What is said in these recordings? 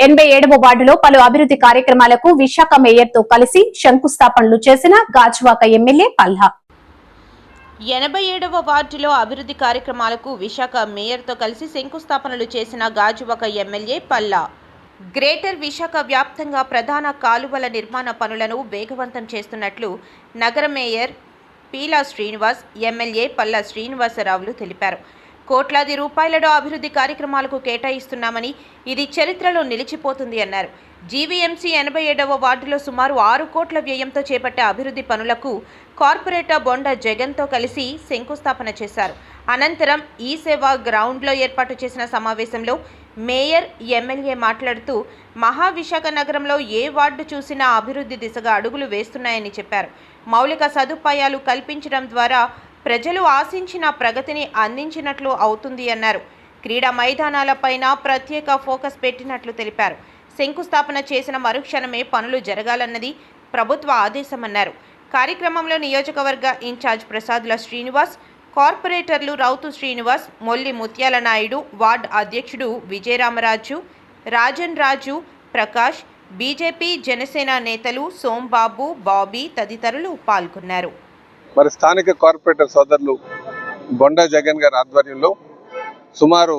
87వ వార్డులో పలు అభివృద్ధి కార్యక్రమాలకు విశాఖ మేయర్ తో కలిసి శంకుస్థాపనలు చేసిన గాజువాక ఎమ్మెల్యే పల్లా. 87వ వార్డులో అభివృద్ధి కార్యక్రమాలకు విశాఖ మేయర్తో కలిసి శంకుస్థాపనలు చేసిన గాజువాక ఎమ్మెల్యే పల్లా. గ్రేటర్ విశాఖ వ్యాప్తంగా ప్రధాన కాలువల నిర్మాణ పనులను వేగవంతం చేస్తున్నట్లు నగర మేయర్ పీలా శ్రీనివాస్, ఎమ్మెల్యే పల్లా శ్రీనివాసరావులు తెలిపారు. కోట్లాది రూపాయలలో అభివృద్ధి కార్యక్రమాలకు కేటాయిస్తున్నామని, ఇది చరిత్రలో నిలిచిపోతుంది అన్నారు. జీవీఎంసీ 87వ వార్డులో సుమారు 6 కోట్ల వ్యయంతో చేపట్టే అభివృద్ధి పనులకు కార్పొరేటర్ బొండ జగన్తో కలిసి శంకుస్థాపన చేశారు. అనంతరం ఈ సేవా గ్రౌండ్లో ఏర్పాటు చేసిన సమావేశంలో మేయర్, ఎమ్మెల్యే మాట్లాడుతూ మహావిశాఖ నగరంలో ఏ వార్డు చూసినా అభివృద్ధి దిశగా అడుగులు వేస్తున్నాయని చెప్పారు. మౌలిక సదుపాయాలు కల్పించడం ద్వారా ప్రజలు ఆశించిన ప్రగతిని అందించినట్లు అవుతుంది అన్నారు. క్రీడా మైదానాలపైన ప్రత్యేక ఫోకస్ పెట్టినట్లు తెలిపారు. శంకుస్థాపన చేసిన మరుక్షణమే పనులు జరగాలన్నది ప్రభుత్వ ఆదేశమన్నారు. కార్యక్రమంలో నియోజకవర్గ ఇన్ఛార్జ్ ప్రసాద్ల శ్రీనివాస్, కార్పొరేటర్లు రౌతు శ్రీనివాస్, మొల్లి ముత్యాల నాయుడు, వార్డ్ అధ్యక్షుడు విజయరామరాజు, రాజన్ రాజు, ప్రకాష్, బీజేపీ జనసేన నేతలు సోంబాబు, బాబీ తదితరులు పాల్గొన్నారు. మరి స్థానిక కార్పొరేటర్ సోదరులు బొండా జగన్ గారి ఆధ్వర్యంలో సుమారు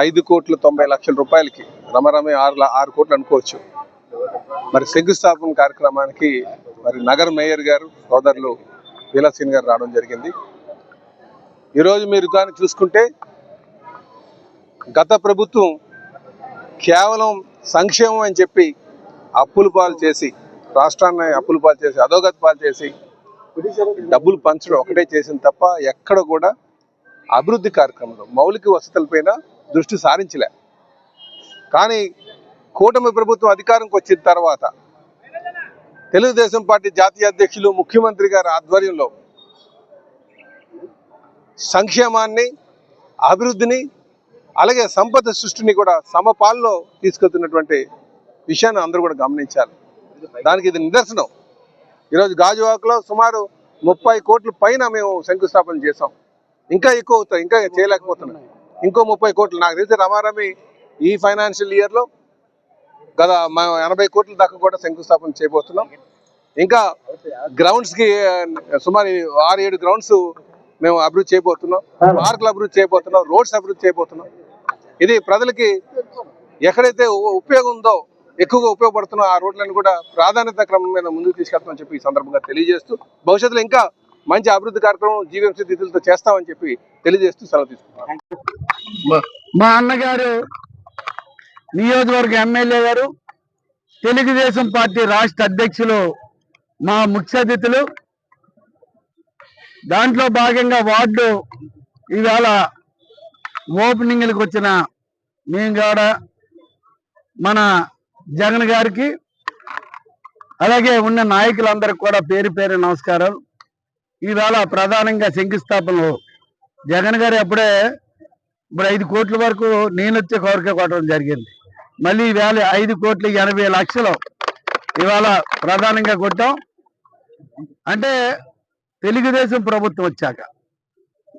5,90,00,000 రూపాయలకి రమరమే 6 కోట్లు అనుకోవచ్చు మరి శంకుస్థాపన కార్యక్రమానికి మరి నగర మేయర్ గారు సోదరులు పీలాసీన్ గారు రావడం జరిగింది. ఈరోజు మీరు కానీ చూసుకుంటే గత ప్రభుత్వం కేవలం సంక్షేమం అని చెప్పి అప్పులు పాలు చేసి, రాష్ట్రాన్ని అప్పులు పాలు చేసి, అధోగతి పాలు చేసి డబ్బులు పంచడం ఒకటే చేసిన తప్ప ఎక్కడ కూడా అభివృద్ధి కార్యక్రమంలో మౌలిక వసతులపైన దృష్టి సారించలే. కానీ కూటమి ప్రభుత్వం అధికారంకి వచ్చిన తర్వాత తెలుగుదేశం పార్టీ జాతీయ అధ్యక్షులు ముఖ్యమంత్రి గారి ఆధ్వర్యంలో సంక్షేమాన్ని, అభివృద్ధిని, అలాగే సంపద సృష్టిని కూడా సమపాల్లో తీసుకెళ్తున్నటువంటి విషయాన్ని అందరూ కూడా గమనించాలి. దానికి ఇది నిదర్శనం. ఈరోజు గాజువాకలో సుమారు 30 కోట్ల పైన మేము శంకుస్థాపన చేసాం. ఇంకా ఎక్కువ అవుతాయి, ఇంకా చేయలేకపోతున్నాం. ఇంకో 30 కోట్లు నాకు తెలిసి రమారమి ఈ ఫైనాన్షియల్ ఇయర్లో గత 80 కోట్ల దాకా కూడా శంకుస్థాపన చేయబోతున్నాం. ఇంకా గ్రౌండ్స్కి సుమారు 6-7 గ్రౌండ్స్ మేము అభివృద్ధి చేయబోతున్నాం, పార్కులు అభివృద్ధి చేయబోతున్నాం, రోడ్స్ అభివృద్ధి చేయబోతున్నాం. ఇది ప్రజలకి ఎక్కడైతే ఉపయోగం ఉందో, ఎక్కువగా ఉపయోగపడుతున్న ఆ రోడ్లను కూడా ప్రాధాన్యత క్రమం మీద ముందుకు తీసుకెళ్తామని చెప్పి ఈ సందర్భంగా తెలియజేస్తూ, భవిష్యత్తులో ఇంకా మంచి అభివృద్ధి కార్యక్రమం జీవీఎంసీ నిధులతో చేస్తామని చెప్పి తెలియజేస్తూ సెలవు తీసుకుంటున్నాం. మా అన్నగారు నియోజకవర్గ ఎమ్మెల్యే గారు, తెలుగుదేశం పార్టీ రాష్ట్ర అధ్యక్షులు, మా ముఖ్య అతిథులు, దాంట్లో భాగంగా వార్డు ఇవాళ ఓపెనింగ్లకు వచ్చిన మేము కూడా మన జగన్ గారికి, అలాగే ఉన్న నాయకులందరికీ కూడా పేరు పేరు నమస్కారం. ఈవేళ ప్రధానంగా శంకుస్థాపనలు జగన్ గారు ఇప్పుడు 5 కోట్ల వరకు నేను వచ్చే కోరిక కొట్టడం జరిగింది. మళ్ళీ ఈవేళ 5,80,00,000 ఇవాళ ప్రధానంగా కొట్టాం. అంటే తెలుగుదేశం ప్రభుత్వం వచ్చాక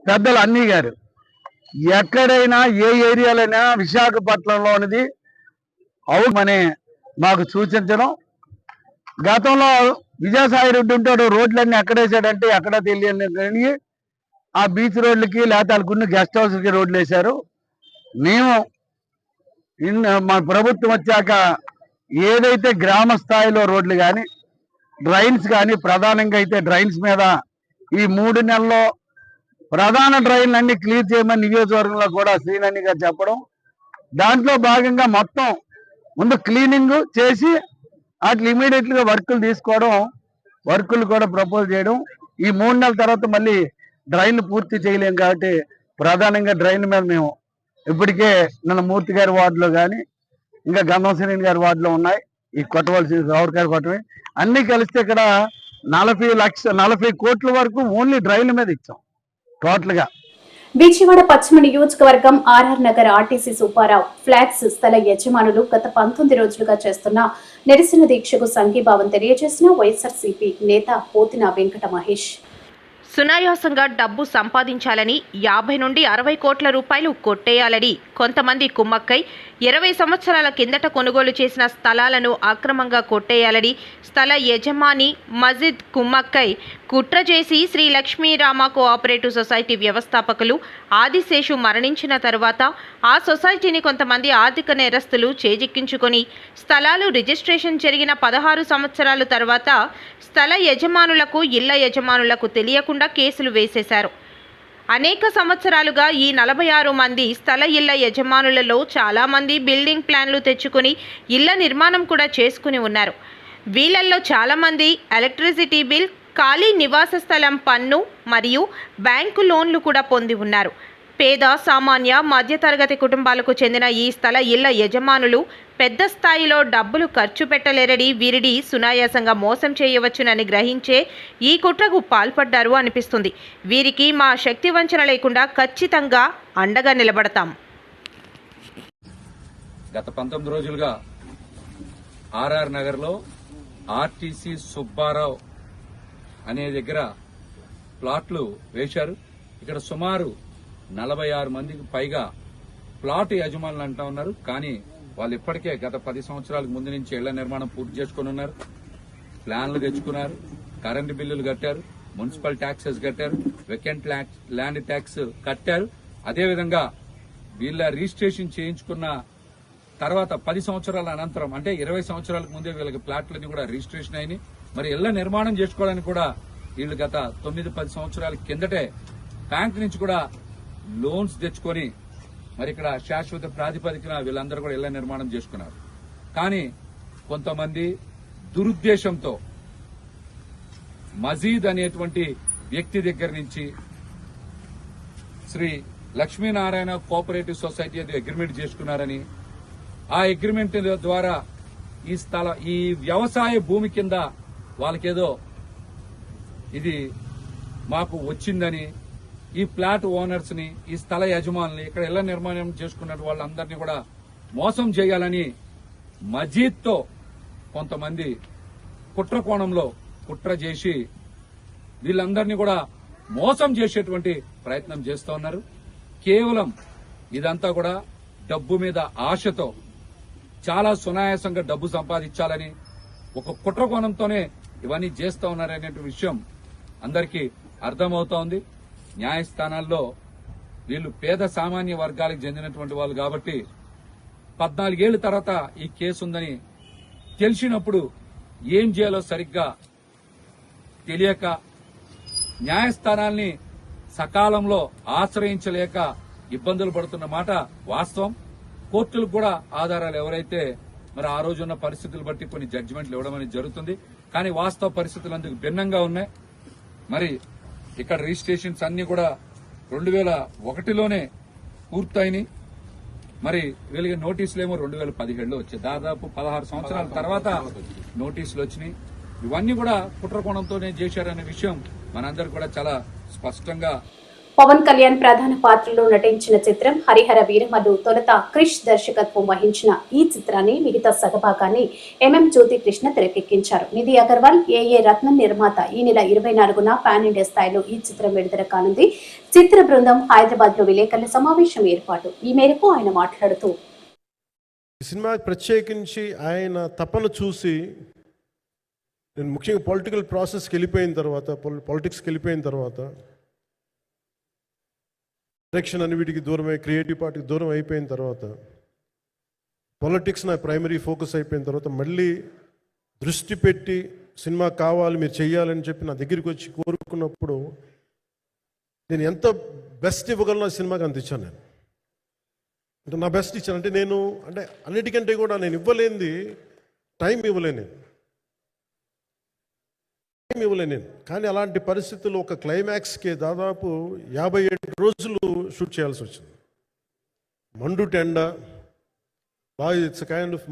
పెద్దలు అన్నీ గారు ఎక్కడైనా ఏ ఏరియాలైనా విశాఖపట్నంలో అనేది అవుమని మాకు సూచించడం. గతంలో విజయసాయి రెడ్డి ఉంటాడు, రోడ్లన్నీ ఎక్కడేసాడంటే ఎక్కడ తెలియని ఆ బీచ్ రోడ్లకి లేకపోతే వాళ్ళకున్న గెస్ట్ హౌస్కి రోడ్లు వేశారు. మేము మా ప్రభుత్వం వచ్చాక ఏదైతే గ్రామ స్థాయిలో రోడ్లు కానీ, డ్రైన్స్ కానీ, ప్రధానంగా అయితే డ్రైన్స్ మీద ఈ 3 నెలల్లో ప్రధాన డ్రైన్లు అన్ని క్లియర్ చేయమని నియోజకవర్గంలో కూడా శ్రీనని గారు చెప్పడం, దాంట్లో భాగంగా మొత్తం ముందు క్లీనింగ్ చేసి వాటిని ఇమీడియట్గా వర్కులు తీసుకోవడం, వర్కులు కూడా ప్రపోజ్ చేయడం. ఈ 3 నెలల తర్వాత మళ్ళీ డ్రైన్ పూర్తి చేయలేం కాబట్టి ప్రధానంగా డ్రైన్ మీద మేము ఇప్పటికే నన్ను మూర్తి గారి వార్డులో కానీ, ఇంకా గంధం గారి వార్డులో ఉన్నాయి. ఈ కొట్టవలసిన గౌరకారు కొట్టమే అన్నీ కలిస్తే ఇక్కడ 40 కోట్ల వరకు ఓన్లీ డ్రైన్ల మీద ఇచ్చాం టోటల్గా. విజయవాడ పశ్చిమ నియోజకవర్గం ఆర్ఆర్ నగర్ ఆర్టీసీ సుబ్బారావు ఫ్లాట్స్ స్థల యజమానులు గత 19 రోజులుగా చేస్తున్న నిరసన దీక్షకు సంఘీభావం తెలియజేసిన వైఎస్ఆర్సీపీ నేత పోతిన వెంకట మహేష్. సునాయాసంగా డబ్బు సంపాదించాలని 50 నుండి 60 కోట్ల రూపాయలు కొట్టేయాలని కొంతమంది కుమ్మక్కై 20 సంవత్సరాల కిందట కొనుగోలు చేసిన స్థలాలను అక్రమంగా కొట్టేయాలని స్థల యజమాని మజిద్ కుమ్మక్కై కుట్ర చేసి శ్రీ లక్ష్మీరామ కోఆపరేటివ్ సొసైటీ వ్యవస్థాపకులు ఆదిశేషు మరణించిన తరువాత ఆ సొసైటీని కొంతమంది ఆర్థిక నేరస్తులు చేజిక్కించుకొని స్థలాలు రిజిస్ట్రేషన్ జరిగిన 16 సంవత్సరాల తర్వాత స్థల యజమానులకు ఇళ్ల యజమానులకు తెలియకుండా కేసులు వేసేశారు. అనేక సంవత్సరాలుగా ఈ 46 మంది స్థల ఇళ్ల యజమానులలో చాలామంది బిల్డింగ్ ప్లాన్లు తెచ్చుకొని ఇళ్ల నిర్మాణం కూడా చేసుకుని ఉన్నారు. వీళ్ళల్లో చాలామంది ఎలక్ట్రిసిటీ బిల్, ఖాళీ నివాస స్థలం పన్ను మరియు బ్యాంకు లోన్లు కూడా పొంది ఉన్నారు. పేద, సామాన్య, మధ్యతరగతి కుటుంబాలకు చెందిన ఈ స్థల ఇళ్ల యజమానులు పెద్ద స్థాయిలో డబ్బులు ఖర్చు పెట్టలేరని వీరిని సునాయాసంగా మోసం చేయవచ్చునని గ్రహించే ఈ కుట్రకు పాల్పడ్డారు అనిపిస్తుంది. వీరికి మా శక్తి వంచన లేకుండా ఖచ్చితంగా అండగా నిలబడతాం. గత 19 రోజులుగా ఆర్ఆర్ నగర్లో ఆర్టీసీ సుబ్బారావు అనే దగ్గర ప్లాట్లు వేశారు. ఇక్కడ సుమారు 46 మందికి పైగా ప్లాట్ యజమానులు అంటా ఉన్నారు. కానీ వాళ్ళు ఇప్పటికే గత 10 సంవత్సరాలకు ముందు నుంచి ఇళ్ల నిర్మాణం పూర్తి చేసుకుని ఉన్నారు. ప్లాన్లు తెచ్చుకున్నారు, కరెంటు బిల్లులు కట్టారు, మున్సిపల్ ట్యాక్సెస్ కట్టారు, వెకెంట్ ల్యాండ్ ట్యాక్స్ కట్టారు. అదేవిధంగా వీళ్ళ రిజిస్ట్రేషన్ చేయించుకున్న తర్వాత 10 సంవత్సరాల అనంతరం అంటే 20 సంవత్సరాలకు ముందే వీళ్ళకి ప్లాట్లన్నీ కూడా రిజిస్ట్రేషన్ అయినాయి. మరి ఇళ్ల నిర్మాణం చేసుకోవడానికి కూడా వీళ్ళు గత 9-10 సంవత్సరాల కిందటే బ్యాంక్ నుంచి కూడా లోన్స్ తెచ్చుకొని మరి ఇక్కడ శాశ్వత ప్రాతిపదికన వీళ్ళందరూ కూడా ఇళ్ల నిర్మాణం చేసుకున్నారు. కానీ కొంతమంది దురుద్దేశంతో మజీద్ అనేటువంటి వ్యక్తి దగ్గర నుంచి శ్రీ లక్ష్మీనారాయణ కోఆపరేటివ్ సొసైటీ అది అగ్రిమెంట్ చేసుకున్నారని, ఆ అగ్రిమెంట్ ద్వారా ఈ వ్యవసాయ భూమి కింద వాళ్ళకేదో ఇది మాకు వచ్చిందని ఈ ప్లాట్ ఓనర్స్ ని, ఈ స్థల యజమానుల్ని, ఇక్కడ ఇళ్ల నిర్మాణం చేసుకున్న వాళ్ళందరినీ కూడా మోసం చేయాలని మజీద్ తో కొంతమంది కుట్ర కోణంలో కుట్ర చేసి వీళ్ళందరినీ కూడా మోసం చేసేటువంటి ప్రయత్నం చేస్తూ ఉన్నారు. కేవలం ఇదంతా కూడా డబ్బు మీద ఆశతో చాలా సునాయాసంగా డబ్బు సంపాదించాలని ఒక కుట్ర కోణంతోనే ఇవన్నీ చేస్తూ ఉన్నారనే విషయం అందరికీ అర్థమవుతోంది. న్యాయస్థానాల్లో వీళ్ళు పేద సామాన్య వర్గాలకు చెందినటువంటి వాళ్ళు కాబట్టి 14 ఏళ్ల తర్వాత ఈ కేసు ఉందని తెలిసినప్పుడు ఏం చేయాలో సరిగ్గా తెలియక న్యాయస్థానాల్ని సకాలంలో ఆశ్రయించలేక ఇబ్బందులు పడుతున్న మాట వాస్తవం. కోర్టులకు కూడా ఆధారాలు ఎవరైతే మరి ఆ రోజున్న పరిస్థితులు బట్టి కొన్ని జడ్జిమెంట్లు ఇవ్వడం అనేది జరుగుతుంది. కానీ వాస్తవ పరిస్థితులు అందుకు భిన్నంగా ఉన్నాయి. మరి ఇక్కడ రిజిస్ట్రేషన్స్ అన్ని కూడా 2001లోనే పూర్తయినాయి. మరి వీళ్ళకి నోటీసులేమో 2017లో వచ్చాయి. దాదాపు 16 సంవత్సరాల తర్వాత నోటీసులు వచ్చినాయి. ఇవన్నీ కూడా కుట్ర కోణంతోనే చేశారనే విషయం మనందరూ కూడా చాలా స్పష్టంగా. పవన్ కళ్యాణ్ ప్రధాన పాత్రలో నటించిన చిత్రం హరిహర వీరమల్లు తొలుత క్రిష్ దర్శకత్వం వహించిన ఈ చిత్రాన్ని మిగతా సగభాగాన్ని ఎంఎం జ్యోతి కృష్ణ తెరకెక్కించారు. నిధి అగర్వాల్, ఏఏ రత్నం నిర్మాత. ఈ నెల 24న పాన్ ఇండియా స్థాయిలో ఈ చిత్రం విడుదల కానుంది. చిత్ర బృందం హైదరాబాద్ లో విలేకరుల సమావేశం ఏర్పాటు. ఈ మేరకు ఆయన మాట్లాడుతూ, సినిమా ప్రత్యేకించి ఆయన తపన చూసి నేను ముఖ్యంగా పొలిటికల్ ప్రాసెస్కి వెళ్ళిపోయిన తర్వాత, పాలిటిక్స్కి వెళ్ళిపోయిన తర్వాత, డైరెక్షన్ అని వీటికి దూరమై క్రియేటివ్ పార్టీకి దూరం అయిపోయిన తర్వాత, పాలిటిక్స్ నా ప్రైమరీ ఫోకస్ అయిపోయిన తర్వాత మళ్ళీ దృష్టి పెట్టి సినిమా కావాలి, మీరు చెయ్యాలని చెప్పి నా దగ్గరికి వచ్చి కోరుకున్నప్పుడు నేను ఎంత బెస్ట్ ఇవ్వగలను సినిమాకి అంత ఇచ్చాను. నేను అంటే నా బెస్ట్ ఇచ్చాను. అంటే నేను అంటే అన్నిటికంటే కూడా నేను ఇవ్వలేనిది టైం ఇవ్వలేను నేను. కానీ అలాంటి పరిస్థితుల్లో ఒక క్లైమాక్స్కి దాదాపు 57 రోజులు షూట్ చేయాల్సి వచ్చింది. మండు టెండ బాగా ఇట్స్ కైండ్ ఆఫ్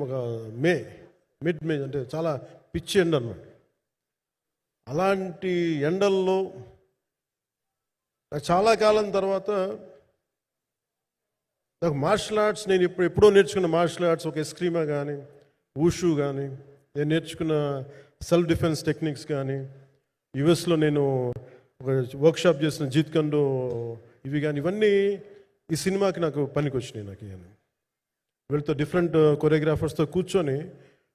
మిడ్ మే అంటే చాలా పిచ్చి ఎండ అన్నమాట. అలాంటి ఎండల్లో చాలా కాలం తర్వాత నాకు మార్షల్ ఆర్ట్స్ నేను ఎప్పుడో నేర్చుకున్న మార్షల్ ఆర్ట్స్, ఒక ఎస్క్రీమా కానీ, ఊషు కానీ, నేను నేర్చుకున్న సెల్ఫ్ డిఫెన్స్ టెక్నిక్స్ కానీ, యుఎస్లో నేను ఒక వర్క్షాప్ చేసిన జీత్ కండో ఇవి కానీ, ఇవన్నీ ఈ సినిమాకి నాకు పనికి వచ్చినాయి. నాకు ఇవన్నీ వీళ్ళతో డిఫరెంట్ కొరియోగ్రాఫర్స్తో కూర్చొని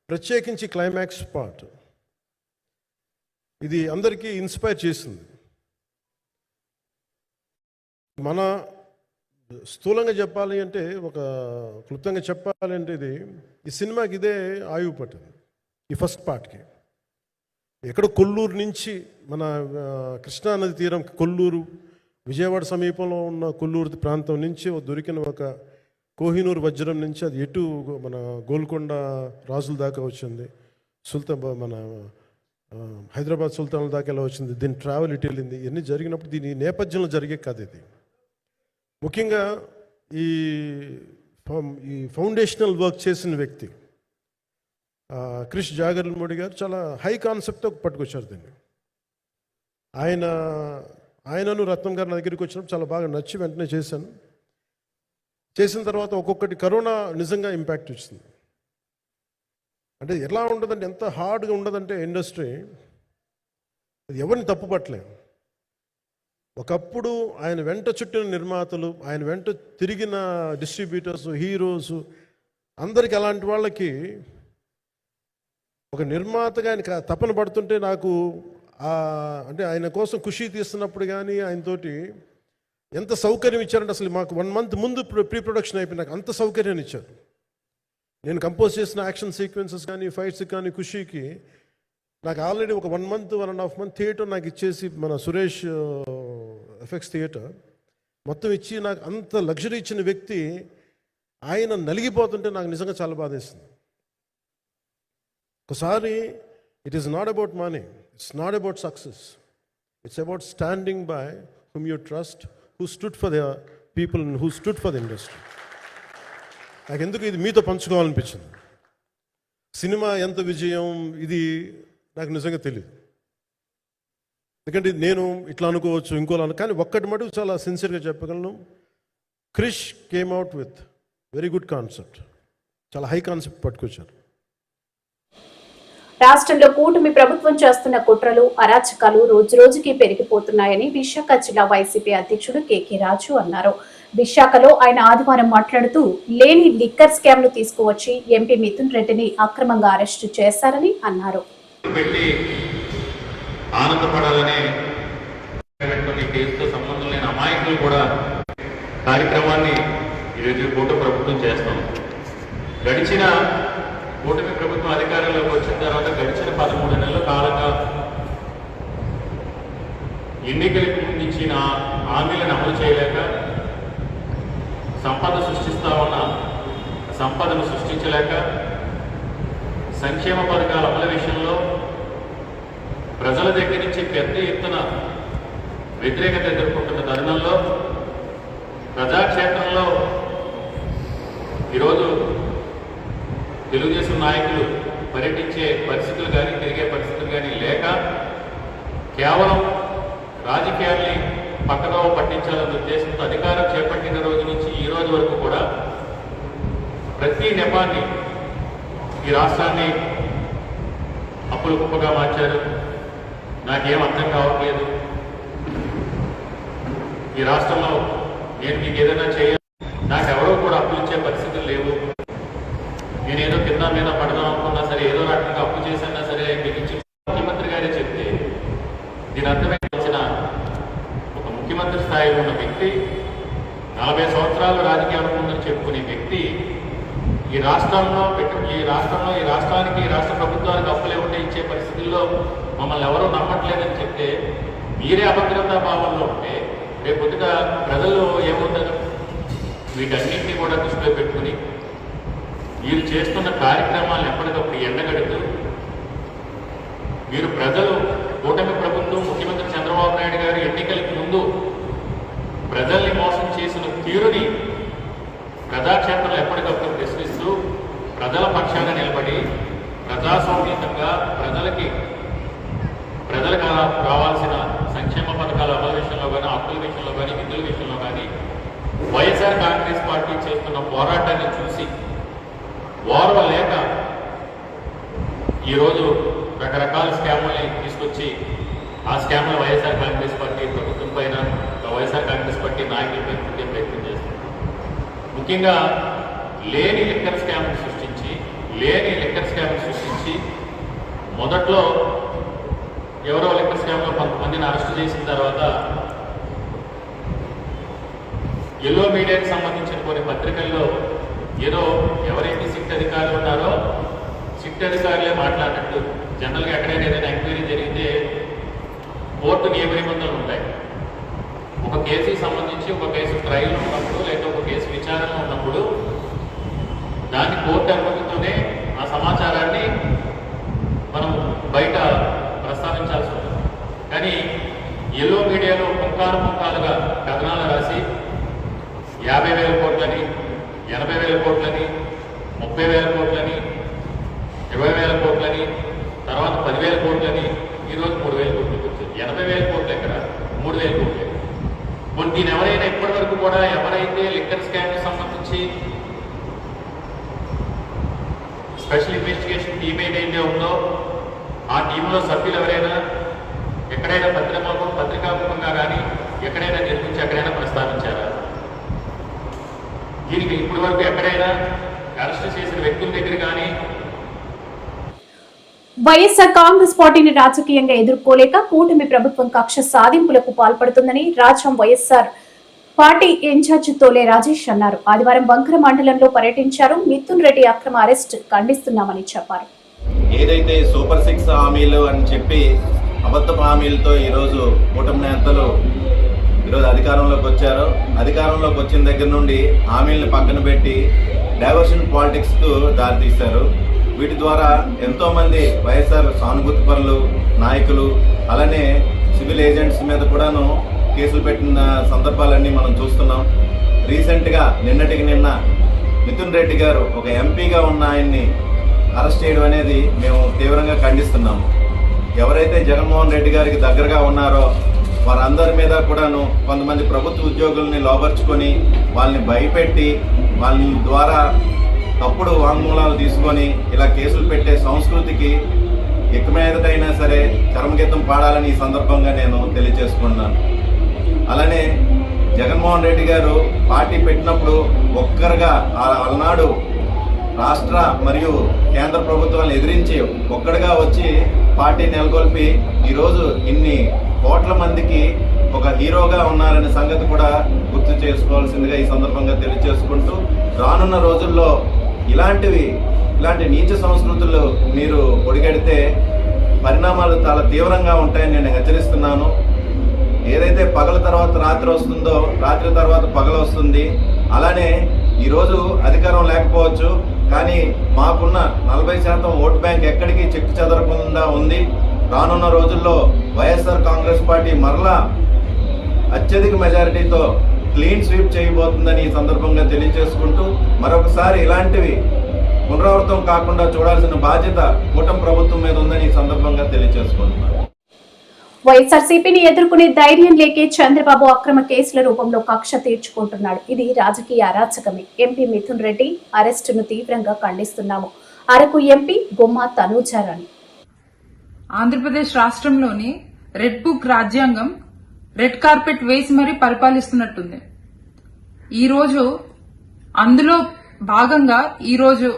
ప్రత్యేకించి క్లైమాక్స్ పార్ట్ ఇది అందరికీ ఇన్స్పైర్ చేసింది. మన స్థూలంగా చెప్పాలి అంటే, ఒక క్లుప్తంగా చెప్పాలి అంటే, ఈ సినిమాకి ఇదే ఆయువు పట్టింది. ఈ ఫస్ట్ పార్ట్కి ఎక్కడ కొల్లూరు నుంచి మన కృష్ణానది తీరం, కొల్లూరు విజయవాడ సమీపంలో ఉన్న కొల్లూరు ప్రాంతం నుంచి దొరికిన ఒక కోహినూరు వజ్రం నుంచి అది ఎటు మన గోల్కొండ రాజుల దాకా వచ్చింది, మన హైదరాబాద్ సుల్తాన్ల దాకా ఎలా వచ్చింది, దీని ట్రావెల్ ఇటు వెళ్ళింది. ఇవన్నీ జరిగినప్పుడు దీని నేపథ్యంలో జరిగే కథ ఇది. ముఖ్యంగా ఈ ఫౌండేషనల్ వర్క్ చేసిన వ్యక్తి క్రిష్ జాగర్లమూడి గారు చాలా హై కాన్సెప్ట్తో పట్టుకొచ్చారు దీన్ని. ఆయనను రత్నం గారు నా దగ్గరికి వచ్చినప్పుడు చాలా బాగా నచ్చి వెంటనే చేశాను. చేసిన తర్వాత ఒక్కొక్కటి కరోనా నిజంగా ఇంపాక్ట్ వచ్చింది. అంటే ఎలా ఉండదంటే, ఎంత హార్డ్గా ఉండదంటే ఇండస్ట్రీ, ఎవరిని తప్పుపట్టలేము. ఒకప్పుడు ఆయన వెంట చుట్టిన నిర్మాతలు, ఆయన వెంట తిరిగిన డిస్ట్రిబ్యూటర్స్, హీరోస్, అందరికి అలాంటి వాళ్ళకి ఒక నిర్మాతగా ఆయన తపన పడుతుంటే నాకు అంటే ఆయన కోసం ఖుషి తీస్తున్నప్పుడు కానీ ఆయనతోటి ఎంత సౌకర్యం ఇచ్చారంటే, అసలు మాకు 1 month ముందు ప్రీ ప్రొడక్షన్ అయిపోయి నాకు అంత సౌకర్యాన్ని ఇచ్చారు. నేను కంపోజ్ చేసిన యాక్షన్ సీక్వెన్సెస్ కానీ, ఫైట్స్ కానీ, ఖుషీకి నాకు ఆల్రెడీ ఒక 1 month 1.5 month థియేటర్ నాకు ఇచ్చేసి, మన సురేష్ ఎఫెక్ట్స్ థియేటర్ మొత్తం ఇచ్చి నాకు అంత లగ్జరీ ఇచ్చిన వ్యక్తి ఆయన నలిగిపోతుంటే నాకు నిజంగా చాలా బాధేస్తుంది. ఒకసారి it is not about money, it's not about success, it's about standing by whom you trust, who stood for the people and who stood for the industry. నాకు ఎందుకు ఇది మీతో పంచుకోవాలనిపించింది. సినిమా ఎంత విజయం ఇది నాకు నిజంగా తెలియదు, ఎందుకంటే నేను ఇట్లా అనుకోవచ్చు, ఇంకోలా కానీ ఒక్కటి మటుకు చాలా సిన్సియర్గా చెప్పగలను. Krish came out with very good concept, చాలా హై కాన్సెప్ట్ పట్టుకొచ్చారు. రాష్ట్రంలో కూటమి ప్రభుత్వం చేస్తున్న కుట్రలు, అరాచకాలు రోజురోజుకి పెరిగిపోతున్నాయని విశాఖ జిల్లా వైసీపీ అధ్యక్షుడు కేకే రాజు అన్నారు. విశాఖలో ఆయన ఆదివారం మాట్లాడుతూ, లేని లిక్కర్ స్కామ్లు తీసుకువచ్చి ఎంపీ మిథున్ రెడ్డిని అక్రమంగా అరెస్టు చేశారని అన్నారు. గడిచిన కూటమి ప్రభుత్వం అధికారంలోకి వచ్చిన తర్వాత గడిచిన 13 నెలల కాలంగా ఎన్నికలకు ముందు ఇచ్చిన హామీలను అమలు చేయలేక, సంపద సృష్టిస్తా ఉన్న సంపదను సృష్టించలేక, సంక్షేమ పథకాల అమలు విషయంలో ప్రజల దగ్గర నుంచి పెద్ద ఎత్తున వ్యతిరేకత ఎదుర్కొంటున్న తరుణంలో ప్రజాక్షేత్రంలో ఈరోజు తెలుగుదేశం నాయకులు పర్యటించే పరిస్థితులు కానీ, తిరిగే పరిస్థితులు కానీ లేక, కేవలం రాజకీయాల్ని పక్కదోవ పట్టించాలన్న ఉద్దేశంతో అధికారం చేపట్టిన రోజు నుంచి ఈ రోజు వరకు కూడా ప్రతి నెపాన్ని ఈ రాష్ట్రాన్ని అప్పుల కుప్పగా మార్చారు. నాకేం అర్థం కావట్లేదు. ఈ రాష్ట్రంలో నేను మీకు ఏదైనా చేయాలి, నాకెవరో కూడా అప్పులు ఇచ్చే పరిస్థితులు లేవు. నేనేదో కింద మీద పడదాం అనుకున్నా సరే, ఏదో రకంగా అప్పు చేసినా సరే మీకు ఇచ్చి ముఖ్యమంత్రి గారే చెప్తే దీని అర్థమైన ఒక ముఖ్యమంత్రి స్థాయిలో ఉన్న వ్యక్తి, 40 సంవత్సరాలు రాజకీయాలు ఉందని చెప్పుకునే వ్యక్తి ఈ రాష్ట్రానికి ఈ రాష్ట్ర ప్రభుత్వానికి అప్పులు ఏమంటే ఇచ్చే పరిస్థితుల్లో మమ్మల్ని ఎవరూ నమ్మట్లేదని చెప్తే, మీరే అభద్రతా భావంలో ఉంటే రేపు పొద్దుగా ప్రజలు ఏమవుతారు? వీటన్నింటినీ కూడా దృష్టిలో పెట్టుకుని మీరు చేస్తున్న కార్యక్రమాలను ఎప్పటికప్పుడు ఎండగడుతూ, మీరు ప్రజలు, కూటమి ప్రభుత్వం, ముఖ్యమంత్రి చంద్రబాబు నాయుడు గారు ఎన్నికలకు ముందు ప్రజల్ని మోసం చేసిన తీరుని ప్రజాక్షేత్రంలో ఎప్పటికప్పుడు ప్రశ్నిస్తూ, ప్రజల పక్షాన నిలబడి ప్రజాస్వామ్యంగా ప్రజలకు రావాల్సిన సంక్షేమ పథకాల అమలు విషయంలో కానీ, అప్పుల విషయంలో కానీ, నిధుల విషయంలో కానీ వైఎస్ఆర్ కాంగ్రెస్ పార్టీ చేస్తున్న పోరాటాన్ని చూసి ఓర్వలేక ఈరోజు రకరకాల స్కాముల్ని తీసుకొచ్చి ఆ స్కామ్ల వైఎస్ఆర్ కాంగ్రెస్ పార్టీ ప్రభుత్వం పైన వైఎస్ఆర్ కాంగ్రెస్ పార్టీ నాయకులపై పెట్టే ప్రయత్నం చేస్తారు. ముఖ్యంగా లేని లిక్కర్ స్కామ్ని సృష్టించి మొదట్లో ఎవరో లిక్కర్ స్కామ్లో కొంతమందిని అరెస్ట్ చేసిన తర్వాత ఎల్లో మీడియాకి సంబంధించిన కొన్ని పత్రికల్లో ఏదో ఎవరైతే సిట్ అధికారులు ఉన్నారో సిట్ అధికారులే మాట్లాడినట్టు. జనరల్గా ఎక్కడైనా ఏదైనా ఎంక్వైరీ జరిగితే కోర్టు నియమ నిబంధనలు ఉంటాయి. ఒక కేసుకి సంబంధించి ఒక కేసు ట్రయల్ ఉన్నప్పుడు లేదా ఒక కేసు విచారణ ఉన్నప్పుడు దాన్ని కోర్టు అనుమతితోనే ఆ సమాచారాన్ని మనం బయట ప్రస్తావించాల్సి ఉంటుంది. కానీ ఎల్లో మీడియాలో పుంకాలుగా కథనాలు రాసి 50,000 కోట్లని, 80,000 కోట్లని, 30,000 కోట్లని, 20,000 కోట్లని, తర్వాత 10,000 కోట్లని, ఈరోజు 3,000 కోట్లకి వచ్చింది. 80,000 కోట్లు ఎక్కడ, 3,000 కోట్లు. కొన్ని దీని ఎవరైనా ఇప్పటి వరకు కూడా ఎవరైతే లిక్కర్ స్కామ్కి సంబంధించి స్పెషల్ ఇన్వెస్టిగేషన్ టీమ్ ఏదైతే ఉందో ఆ టీంలో సభ్యులు ఎవరైనా ఎక్కడైనా పత్రికాముఖంగా కానీ ఎక్కడైనా నిర్మించి ఎక్కడైనా ప్రస్తావించారా? దీనికి ఇప్పటి వరకు ఎక్కడైనా అరెస్ట్ చేసిన వ్యక్తుల దగ్గర కానీ వైఎస్ఆర్ కాంగ్రెస్ పార్టీని రాజకీయంగా ఎదుర్కోలేక కూటమి ప్రభుత్వం కక్ష సాధింపులకు పాల్పడుతుందని రాజ్యం వైఎస్ఆర్ పార్టీ ఇన్ఛార్జి తోలే రాజేష్ అన్నారు. ఆదివారం బంకర మండలంలో పర్యటించారు. మిథున్ రెడ్డి అక్రమ అరెస్ట్ ఖండిస్తున్నామని చెప్పారు. ఏదైతే సూపర్ 6 హామీలు అని చెప్పి అబద్ధపు హామీలతో ఈరోజు కూటమి నేతలు ఈరోజు అధికారంలోకి వచ్చారు. అధికారంలోకి వచ్చిన దగ్గర నుండి హామీలను పక్కన పెట్టి డైవర్షన్ పాలిటిక్స్కు దారితీశారు. వీటి ద్వారా ఎంతోమంది వైఎస్ఆర్ సానుభూతి పరులు నాయకులు అలానే సివిల్ ఏజెంట్స్ మీద కూడాను కేసులు పెట్టిన సందర్భాలన్నీ మనం చూస్తున్నాం. రీసెంట్గా నిన్నటికి నిన్న మిథున్ రెడ్డి గారు ఒక ఎంపీగా ఉన్న ఆయన్ని అరెస్ట్ చేయడం అనేది మేము తీవ్రంగా ఖండిస్తున్నాము. ఎవరైతే జగన్మోహన్ రెడ్డి గారికి దగ్గరగా ఉన్నారో వారందరి మీద కూడాను కొంతమంది ప్రభుత్వ ఉద్యోగుల్ని లోబర్చుకొని వాళ్ళని భయపెట్టి వాళ్ళ ద్వారా తప్పుడు వాంగ్మూలాలు తీసుకొని ఇలా కేసులు పెట్టే సంస్కృతికి ఇక మీదటైనా సరే చరమగీతం పాడాలని ఈ సందర్భంగా నేను తెలియజేసుకున్నాను. అలానే జగన్మోహన్ రెడ్డి గారు పార్టీ పెట్టినప్పుడు ఒక్కరుగా అలనాడు రాష్ట్ర మరియు కేంద్ర ప్రభుత్వాలను ఎదిరించి ఒక్కడిగా వచ్చి పార్టీ నెలకొల్పి ఈరోజు ఇన్ని కోట్ల మందికి ఒక హీరోగా ఉన్నారనే సంగతి కూడా గుర్తు చేసుకోవాల్సిందిగా ఈ సందర్భంగా తెలియజేసుకుంటూ రానున్న రోజుల్లో ఇలాంటి నీచ సంస్కృతులు మీరు ఒడిగడితే పరిణామాలు చాలా తీవ్రంగా ఉంటాయని నేను హెచ్చరిస్తున్నాను. ఏదైతే పగల తర్వాత రాత్రి వస్తుందో రాత్రి తర్వాత పగల వస్తుంది. అలానే ఈరోజు అధికారం లేకపోవచ్చు కానీ మాకున్న 40% ఓటు బ్యాంక్ ఎక్కడికి చెక్కు చెదరకుండా ఉంది. రానున్న రోజుల్లో వైఎస్ఆర్ కాంగ్రెస్ పార్టీ మరలా అత్యధిక మెజారిటీతో క్లీన్ స్వీప్ చేయబోతుందని ఈ సందర్భంగా తెలియజేసుకుంటూ మరొకసారి ఇలాంటివి పునరావృతం కాకుండా చూడాల్సిన బాధ్యత కూటమి ప్రభుత్వం మీద ఉందని ఈ సందర్భంగా తెలియజేసుకుంటున్నారు. వైఎస్ఆర్సీపీని ఎదుర్కొనే ధైర్యం లేకే చంద్రబాబు అక్రమ కేసుల రూపంలో కక్ష తీర్చుకుంటున్నాడు. ఇది రాజకీయ అరాచకమే. ఎంపీ మిథున్ రెడ్డి అరెస్టును తీవ్రంగా ఖండిస్తున్నాము. అరకు ఎంపీ గుమ్మా తనూజారాణి. ఆంధ్రప్రదేశ్ రాష్ట్రంలోని రెడ్ బుక్ రాజ్యాంగం రెడ్ కార్పెట్ వేసి మరీ పరిపాలిస్తున్నట్టుంది. ఈరోజు అందులో భాగంగా ఈరోజు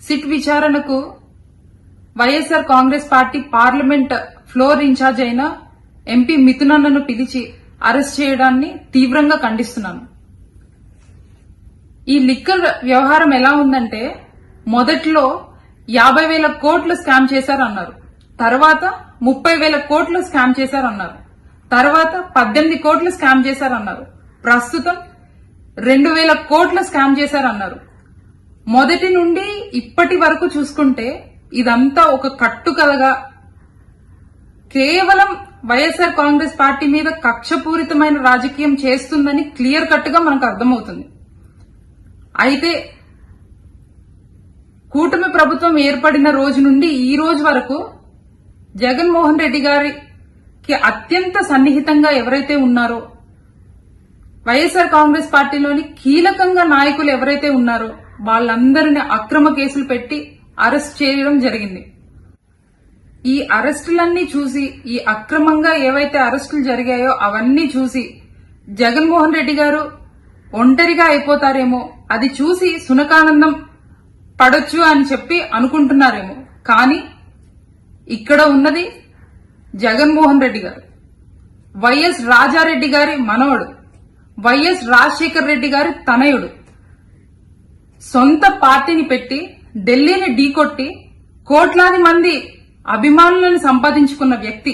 సిట్ విచారణకు YSR Congress party parliament floor incharge అయిన ఎంపీ మిథునన్నను పిలిచి అరెస్ట్ చేయడాన్ని తీవ్రంగా ఖండిస్తున్నాను. ఈ లిక్కర్ వ్యవహారం ఎలా ఉందంటే మొదట్లో 50,000 కోట్ల స్కామ్ చేశారన్నారు, తర్వాత 30,000 కోట్ల స్కామ్ చేశారన్నారు, తర్వాత 18 కోట్ల స్కామ్ చేశారన్నారు, ప్రస్తుతం 2,000 కోట్ల స్కామ్ చేశారన్నారు. మొదటి నుండి ఇప్పటి వరకు చూసుకుంటే ఇదంతా ఒక కట్టుకథగా కేవలం వైఎస్ఆర్ కాంగ్రెస్ పార్టీ మీద కక్షపూరితమైన రాజకీయం చేస్తుందని క్లియర్ కట్ గా మనకు అర్థమవుతుంది. అయితే కూటమి ప్రభుత్వం ఏర్పడిన రోజు నుండి ఈ రోజు వరకు జగన్మోహన్ రెడ్డి గారికి అత్యంత సన్నిహితంగా ఎవరైతే ఉన్నారో వైఎస్ఆర్ కాంగ్రెస్ పార్టీలోని కీలకంగా నాయకులు ఎవరైతే ఉన్నారో వాళ్ళందరినీ అక్రమ కేసులు పెట్టి అరెస్ట్ చేయడం జరిగింది. ఈ అరెస్టులన్నీ చూసి, ఈ అక్రమంగా ఏవైతే అరెస్టులు జరిగాయో అవన్నీ చూసి జగన్మోహన్ రెడ్డి గారు ఒంటరిగా అయిపోతారేమో, అది చూసి సునకానందం పడొచ్చు అని చెప్పి అనుకుంటున్నారేమో. కానీ ఇక్కడ ఉన్నది జగన్మోహన్ రెడ్డి గారు, వైఎస్ రాజారెడ్డి గారి మనవడు, వైఎస్ రాజశేఖర్ రెడ్డి గారి తనయుడు. సొంత పార్టీని పెట్టి ఢిల్లీని ఢీకొట్టి కోట్లాది మంది అభిమానులను సంపాదించుకున్న వ్యక్తి.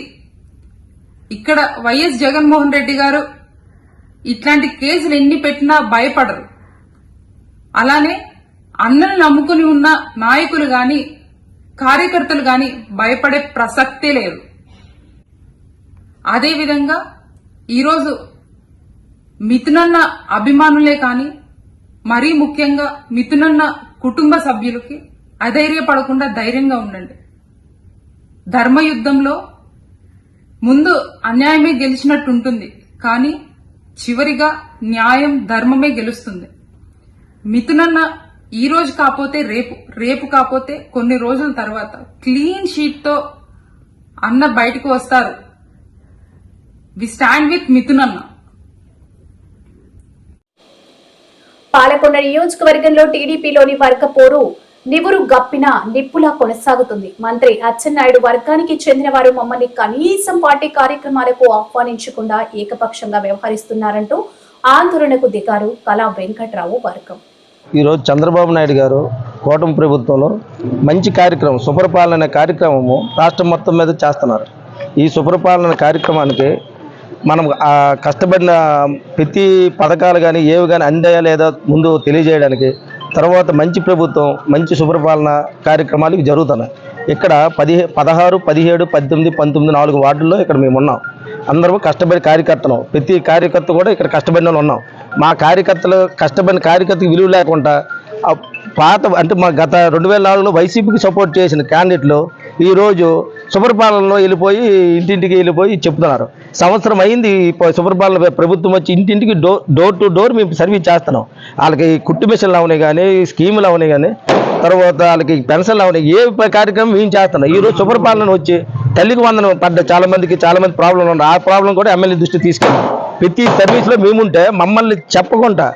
ఇక్కడ వైఎస్ జగన్మోహన్ రెడ్డి గారు ఇట్లాంటి కేసులు ఎన్ని పెట్టినా భయపడరు. అలానే అన్నను నమ్ముకుని ఉన్న నాయకులు గాని కార్యకర్తలు గాని భయపడే ప్రసక్తే లేదు. అదేవిధంగా ఈరోజు మిథునన్న అభిమానులే కాని, మరీ ముఖ్యంగా మిథునన్న కుటుంబ సభ్యులకి అధైర్యపడకుండా ధైర్యంగా ఉండండి. ధర్మయుద్ధంలో ముందు అన్యాయమే గెలిచినట్టుంటుంది, కానీ చివరిగా న్యాయం ధర్మమే గెలుస్తుంది. మిథునన్న ఈ రోజు కాకపోతే రేపు కాకపోతే కొన్ని రోజుల తర్వాత క్లీన్ షీట్ తో అన్న బయటకు వస్తారు. వి స్టాండ్ విత్ మిథునన్న. పాలకొండ నియోజకవర్గంలో టీడీపీలోని వర్గ పోరు నివురు గప్పిన నిప్పులా కొనసాగుతుంది. మంత్రి అచ్చెన్నాయుడు వర్గానికి చెందిన వారు మమ్మల్ని కనీసం పార్టీ కార్యక్రమాలకు ఆహ్వానించకుండా ఏకపక్షంగా వ్యవహరిస్తున్నారంటూ ఆందోళనకు దిగారు కళా వెంకట్రావు వర్గం. ఈరోజు చంద్రబాబు నాయుడు గారు కూటమి ప్రభుత్వంలో మంచి కార్యక్రమం, సుపరిపాలన అనే కార్యక్రమము రాష్ట్రం మొత్తం మీద చేస్తున్నారు. ఈ సుపరిపాలన కార్యక్రమానికి మనం కష్టపడిన ప్రతి పథకాలు కానీ ఏవి కానీ అందాయా లేదా ముందు తెలియజేయడానికి, తర్వాత మంచి ప్రభుత్వం మంచి సుపరిపాలన కార్యక్రమాలు జరుగుతున్నాయి. ఇక్కడ 16, 17, 18, 19 4 వార్డుల్లో ఇక్కడ మేము ఉన్నాం. అందరూ కష్టపడి కార్యకర్తలు, ప్రతి కార్యకర్త కూడా ఇక్కడ కష్టపడిన వాళ్ళు ఉన్నాం. మా కార్యకర్తలు కష్టపడిన కార్యకర్తకు విలువ లేకుండా పాత అంటే మా గత 2004లో వైసీపీకి సపోర్ట్ చేసిన క్యాండిడేట్లు ఈరోజు సుపరిపాలనలో వెళ్ళిపోయి ఇంటింటికి వెళ్ళిపోయి చెప్తున్నారు. సంవత్సరం అయింది సుపరిపాలన ప్రభుత్వం వచ్చి ఇంటింటికి డోర్ టు డోర్ మేము సర్వీస్ చేస్తున్నాం. వాళ్ళకి కుట్టు మిషన్లు అవనాయి కానీ, స్కీములు అవనాయి కానీ, తర్వాత వాళ్ళకి పెన్షన్లు అవనాయి, ఏ కార్యక్రమం మేము చేస్తున్నాం. ఈరోజు సుపరిపాలన వచ్చి తల్లికి వందనం పడ్డ చాలా మంది ప్రాబ్లంలు ఉన్నాయి. ఆ ప్రాబ్లం కూడా ఎమ్మెల్యే దృష్టి తీసుకెళ్ళాం. ప్రతి సర్వీస్లో మేముంటే మమ్మల్ని చెప్పకుండా,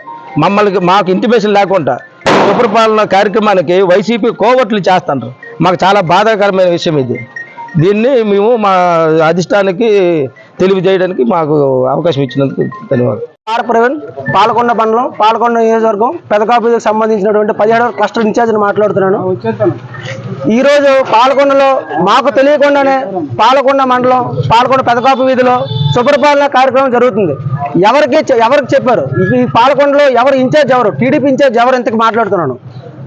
మాకు ఇంటిమేషన్ లేకుండా సుపరిపాలన కార్యక్రమానికి వైసీపీ కోవట్లు చేస్తున్నారు. మాకు చాలా బాధాకరమైన విషయం ఇది. దీన్ని మేము మా అధిష్టానానికి తెలియజేయడానికి మాకు అవకాశం ఇచ్చినందుకు ధన్యవాదాలు. ప్రవీణ్, పాలకొండ మండలం, పాలకొండ నియోజకవర్గం పెదకాపుకి సంబంధించినటువంటి 17వ క్లస్టర్ ఇన్ఛార్జిని మాట్లాడుతున్నాను. ఈరోజు పాలకొండలో మాకు తెలియకుండానే పాలకొండ మండలం, పాలకొండ పెదకాపు వీధిలో సుపరిపాలన కార్యక్రమం జరుగుతుంది. ఎవరికి చెప్పారు? ఈ పాలకొండలో ఎవరు ఇన్ఛార్జ్, ఎవరు టీడీపీ ఇన్ఛార్జ్ ఎవరు ఇంతకు మాట్లాడుతున్నాను.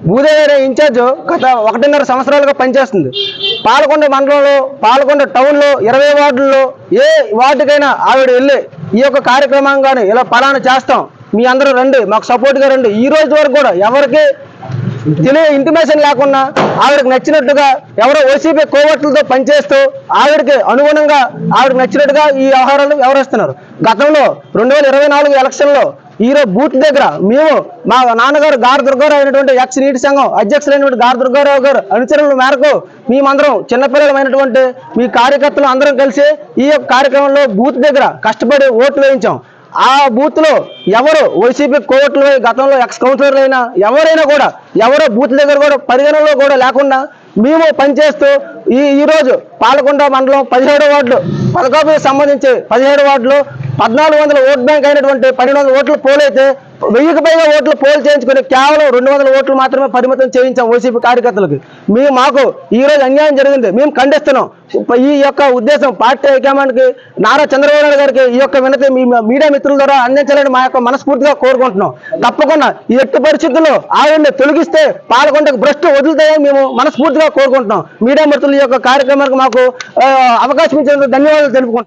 భూదేవి ఇన్ఛార్జ్ గత 1.5 సంవత్సరాలుగా పనిచేస్తుంది. పాలకొండ మండలంలో, పాలకొండ టౌన్లో 20 వార్డుల్లో ఏ వార్డుకైనా ఆవిడ వెళ్ళి ఈ యొక్క కార్యక్రమం కానీ ఇలా పలానా చేస్తాం, మీ అందరూ రండి, మాకు సపోర్ట్గా రండి. ఈ రోజు వరకు కూడా ఎవరికి ఇంటిమేషన్ లేకుండా ఆవిడకి నచ్చినట్టుగా ఎవరో వైసీపీ కోవట్లతో పనిచేస్తూ ఆవిడకి అనుగుణంగా ఆవిడకి నచ్చినట్టుగా ఈ వ్యవహారాలు వ్యవహరిస్తున్నారు. గతంలో 2024 ఎలక్షన్లో ఈరోజు బూత్ దగ్గర మేము మా నాన్నగారు గార దుర్గారావు అయినటువంటి ఎక్స్ నీటి సంఘం అధ్యక్షులైనటువంటి గార దుర్గారావు గారు అనుచరుల మేరకు మేమందరం చిన్నపిల్లలమైనటువంటి మీ కార్యకర్తలు అందరం కలిసి ఈ యొక్క కార్యక్రమంలో బూత్ దగ్గర కష్టపడి ఓట్లు వేయించాం. ఆ బూత్ లో ఎవరు వైసీపీ కోవట్లు గతంలో ఎక్స్ కౌన్సిలర్లు అయినా ఎవరైనా కూడా ఎవరో బూత్ దగ్గర కూడా పరిగణనలో కూడా లేకుండా మేము పనిచేస్తూ ఈ రోజు పాలకొండ మండలం 17 వార్డులు, పథకాలకు సంబంధించి 17 వార్డులు 1400 ఓట్ బ్యాంక్ అయినటువంటి 1200 ఓట్లు పోలైతే 1000కి పైగా ఓట్లు పోల్ చేయించుకుని కేవలం 200 ఓట్లు మాత్రమే పరిమితం చేయించాం వైసీపీ కార్యకర్తలకు. మాకు ఈ రోజు అన్యాయం జరిగింది, మేము ఖండిస్తున్నాం. ఈ యొక్క ఉద్దేశం పార్టీ హైకమాండ్కి, నారా చంద్రబాబు నాయుడు గారికి ఈ యొక్క వినతి మీ మీడియా మిత్రుల ద్వారా అందించాలని మా యొక్క మనస్ఫూర్తిగా కోరుకుంటున్నాం. తప్పకుండా ఈ ఎట్టి పరిస్థితుల్లో ఆవిడని తొలగిస్తే పాలకొండకు భ్రష్టు వదులుతాయని మేము మనస్ఫూర్తిగా కోరుకుంటున్నాం. మీడియా మిత్రుల యొక్క కార్యక్రమానికి మాకు అవకాశం ఇచ్చినందుకు ధన్యవాదాలు తెలుపుకుంటున్నాం.